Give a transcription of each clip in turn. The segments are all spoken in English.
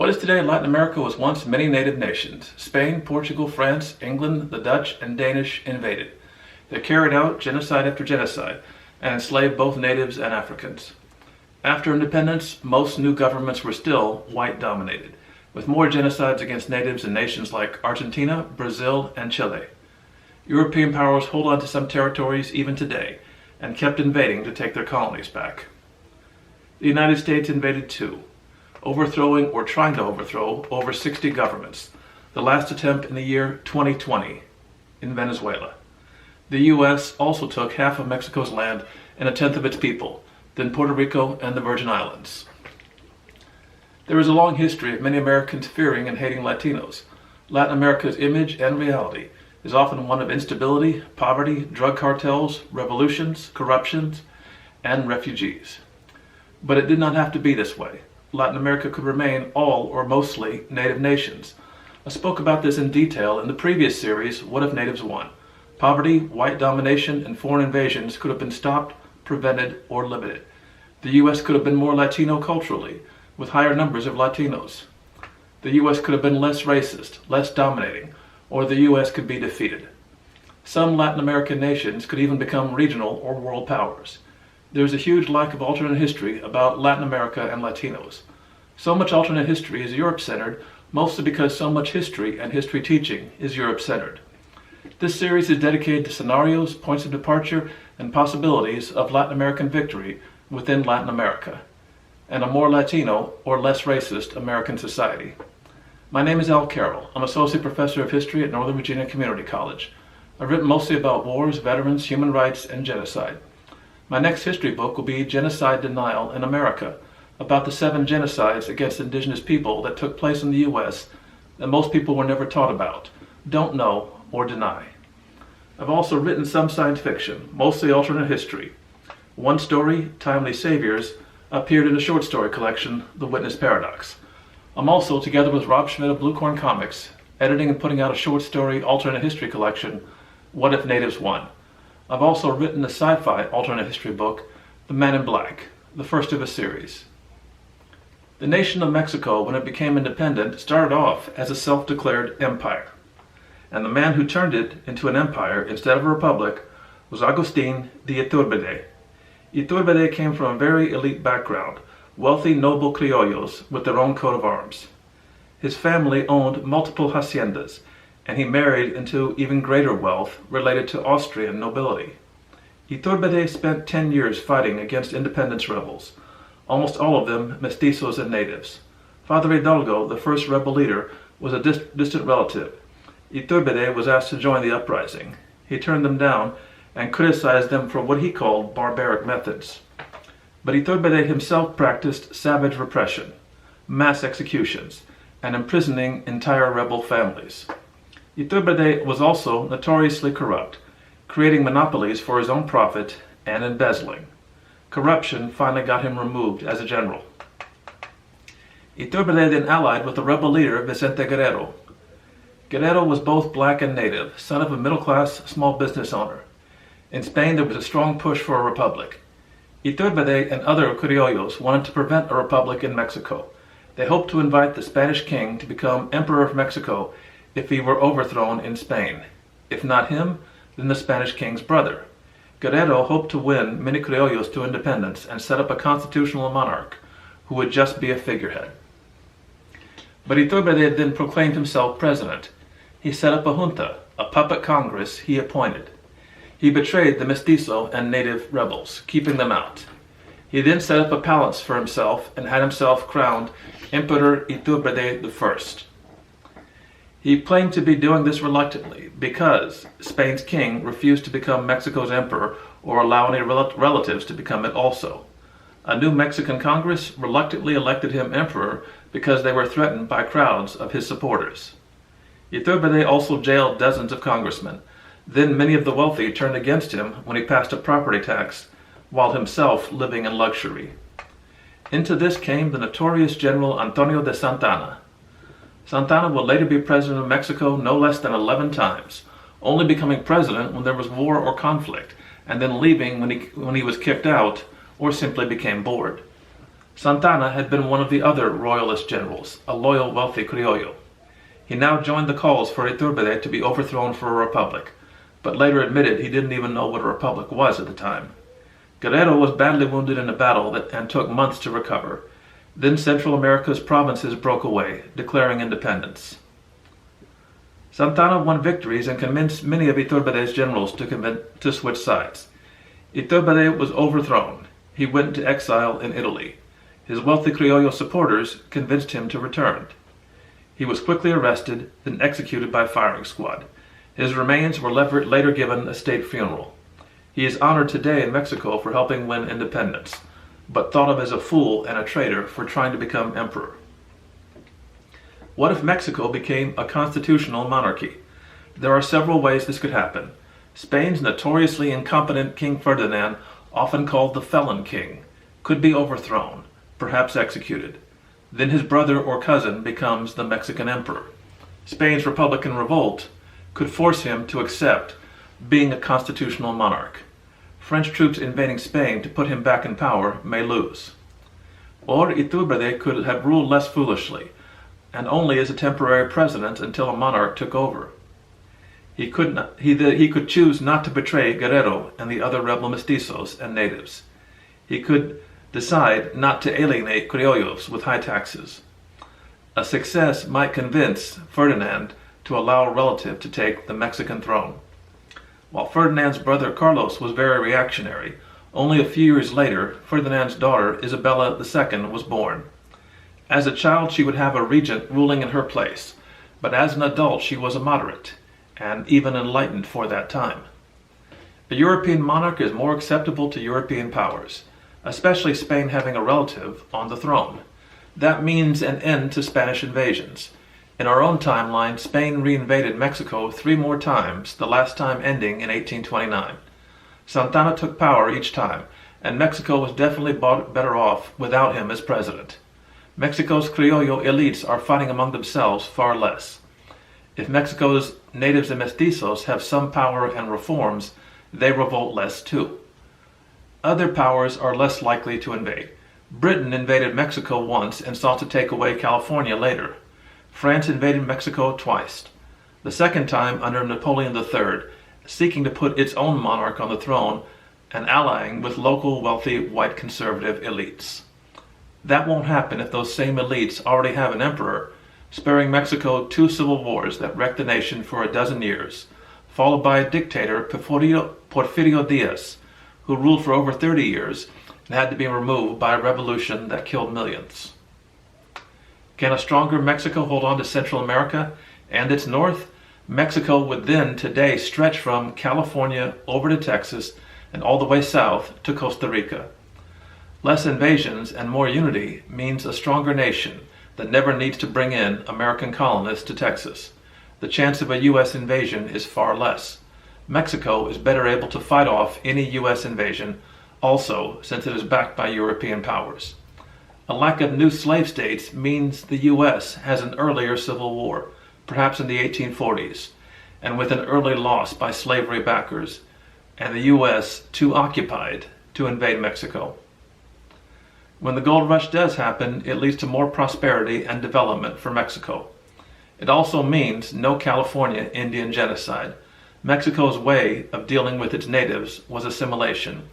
What is today Latin America was once many native nations. Spain, Portugal, France, England, the Dutch, and Danish invaded. They carried out genocide after genocide and enslaved both natives and Africans. After independence, most new governments were still white-dominated, with more genocides against natives in nations like Argentina, Brazil, and Chile. European powers hold on to some territories even today and kept invading to take their colonies back. The United States invaded too, overthrowing or trying to overthrow over 60 governments, the last attempt in the year 2020 in Venezuela. The U.S. also took half of Mexico's land and a tenth of its people, then Puerto Rico and the Virgin Islands. There is a long history of many Americans fearing and hating Latinos. Latin America's image and reality is often one of instability, poverty, drug cartels, revolutions, corruptions, and refugees. But it did not have to be this way. Latin America could remain all or mostly native nations. I spoke about this in detail in the previous series, What If Natives Won? Poverty, white domination, and foreign invasions could have been stopped, prevented, or limited. The U.S. could have been more Latino culturally, with higher numbers of Latinos. The U.S. could have been less racist, less dominating, or the U.S. could be defeated. Some Latin American nations could even become regional or world powers. There is a huge lack of alternate history about Latin America and Latinos. So much alternate history is Europe-centered, mostly because so much history and history teaching is Europe-centered. This series is dedicated to scenarios, points of departure, and possibilities of Latin American victory within Latin America, and a more Latino or less racist American society. My name is Carroll. I'm Associate Professor of History at Northern Virginia Community College. I've written mostly about wars, veterans, human rights, and genocide. My next history book will be Genocide Denial in America, about the 7 genocides against indigenous people that took place in the U.S. that most people were never taught about, don't know, or deny. I've also written some science fiction, mostly alternate history. One story, Timely Saviors, appeared in a short story collection, The Witness Paradox. I'm also, together with Rob Schmidt of Bluecorn Comics, editing and putting out a short story alternate history collection, What If Natives Won? I've also written a sci-fi alternate history book, The Man in Black, the first of a series. The nation of Mexico, when it became independent, started off as a self-declared empire. And the man who turned it into an empire instead of a republic was Agustin de Iturbide. Iturbide came from a very elite background, wealthy noble criollos with their own coat of arms. His family owned multiple haciendas, and he married into even greater wealth related to Austrian nobility. Iturbide spent 10 years fighting against independence rebels, almost all of them mestizos and natives. Father Hidalgo, the first rebel leader, was a distant relative. Iturbide was asked to join the uprising. He turned them down and criticized them for what he called barbaric methods. But Iturbide himself practiced savage repression, mass executions, and imprisoning entire rebel families. Iturbide was also notoriously corrupt, creating monopolies for his own profit and embezzling. Corruption finally got him removed as a general. Iturbide then allied with the rebel leader Vicente Guerrero. Guerrero was both black and native, son of a middle-class small business owner. In Spain there was a strong push for a republic. Iturbide and other criollos wanted to prevent a republic in Mexico. They hoped to invite the Spanish king to become Emperor of Mexico if he were overthrown in Spain. If not him, then the Spanish king's brother. Guerrero hoped to win many criollos to independence and set up a constitutional monarch who would just be a figurehead. But Iturbide then proclaimed himself president. He set up a junta, a puppet congress he appointed. He betrayed the mestizo and native rebels, keeping them out. He then set up a palace for himself and had himself crowned Emperor Iturbide I. He claimed to be doing this reluctantly because Spain's king refused to become Mexico's emperor or allow any relatives to become it also. A new Mexican Congress reluctantly elected him emperor because they were threatened by crowds of his supporters. Iturbide also jailed dozens of congressmen. Then many of the wealthy turned against him when he passed a property tax, while himself living in luxury. Into this came the notorious General Antonio de Santa Anna. Santa Anna would later be president of Mexico no less than 11 times, only becoming president when there was war or conflict, and then leaving when he was kicked out or simply became bored. Santana had been one of the other royalist generals, a loyal, wealthy criollo. He now joined the calls for Iturbide to be overthrown for a republic, but later admitted he didn't even know what a republic was at the time. Guerrero was badly wounded in a battle and took months to recover. Then Central America's provinces broke away, declaring independence. Santana won victories and convinced many of Iturbide's generals to switch sides. Iturbide was overthrown. He went into exile in Italy. His wealthy criollo supporters convinced him to return. He was quickly arrested, then executed by firing squad. His remains were later given a state funeral. He is honored today in Mexico for helping win independence, but thought of as a fool and a traitor for trying to become emperor. What if Mexico became a constitutional monarchy? There are several ways this could happen. Spain's notoriously incompetent King Ferdinand, often called the Felon King, could be overthrown, perhaps executed. Then his brother or cousin becomes the Mexican emperor. Spain's Republican revolt could force him to accept being a constitutional monarch. French troops invading Spain to put him back in power may lose. Or Iturbide could have ruled less foolishly, and only as a temporary president until a monarch took over. He could choose not to betray Guerrero and the other rebel mestizos and natives. He could decide not to alienate criollos with high taxes. A success might convince Ferdinand to allow a relative to take the Mexican throne. While Ferdinand's brother Carlos was very reactionary, only a few years later, Ferdinand's daughter Isabella II was born. As a child, she would have a regent ruling in her place, but as an adult, she was a moderate, and even enlightened for that time. A European monarch is more acceptable to European powers, especially Spain having a relative on the throne. That means an end to Spanish invasions. In our own timeline, Spain reinvaded Mexico 3 more times, the last time ending in 1829. Santana took power each time, and Mexico was definitely better off without him as president. Mexico's criollo elites are fighting among themselves far less. If Mexico's natives and mestizos have some power and reforms, they revolt less too. Other powers are less likely to invade. Britain invaded Mexico once and sought to take away California later. France invaded Mexico twice. The second time under Napoleon III, seeking to put its own monarch on the throne and allying with local wealthy white conservative elites. That won't happen if those same elites already have an emperor, sparing Mexico 2 civil wars that wrecked the nation for a dozen years, followed by a dictator, Porfirio Diaz, who ruled for over 30 years and had to be removed by a revolution that killed millions. Can a stronger Mexico hold on to Central America and its north? Mexico would then today stretch from California over to Texas and all the way south to Costa Rica. Less invasions and more unity means a stronger nation that never needs to bring in American colonists to Texas. The chance of a U.S. invasion is far less. Mexico is better able to fight off any U.S. invasion, also since it is backed by European powers. A lack of new slave states means the U.S. has an earlier civil war, perhaps in the 1840s, and with an early loss by slavery backers, and the U.S. too occupied to invade Mexico. When the gold rush does happen, it leads to more prosperity and development for Mexico. It also means no California Indian genocide. Mexico's way of dealing with its natives was assimilation,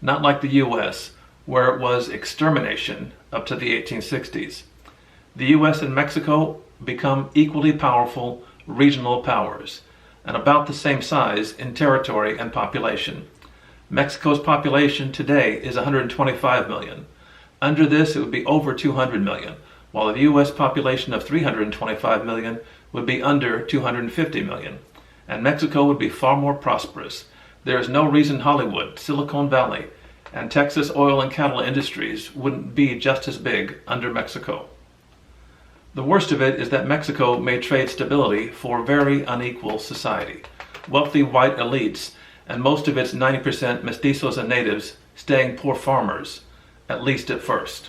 not like the U.S., where it was extermination up to the 1860s. The U.S. and Mexico become equally powerful regional powers, and about the same size in territory and population. Mexico's population today is 125 million. Under this, it would be over 200 million, while the U.S. population of 325 million would be under 250 million. And Mexico would be far more prosperous. There is no reason Hollywood, Silicon Valley, and Texas oil and cattle industries wouldn't be just as big under Mexico. The worst of it is that Mexico may trade stability for very unequal society. Wealthy white elites and most of its 90% mestizos and natives staying poor farmers, at least at first.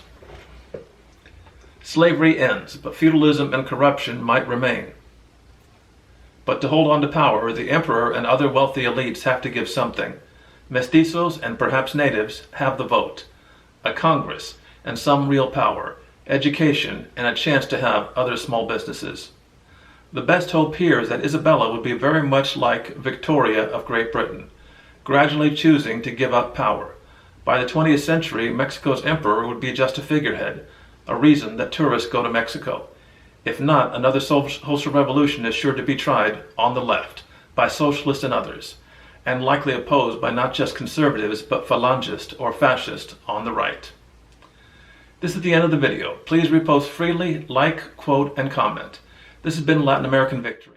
Slavery ends, but feudalism and corruption might remain. But to hold on to power, the emperor and other wealthy elites have to give something. Mestizos and perhaps natives have the vote, a Congress, and some real power, education, and a chance to have other small businesses. The best hope here is that Isabella would be very much like Victoria of Great Britain, gradually choosing to give up power. By the 20th century, Mexico's emperor would be just a figurehead, a reason that tourists go to Mexico. If not, another social revolution is sure to be tried on the left, by socialists and others, and likely opposed by not just conservatives, but phalangist or fascist on the right. This is the end of the video. Please repost freely, like, quote, and comment. This has been Latin American Victory.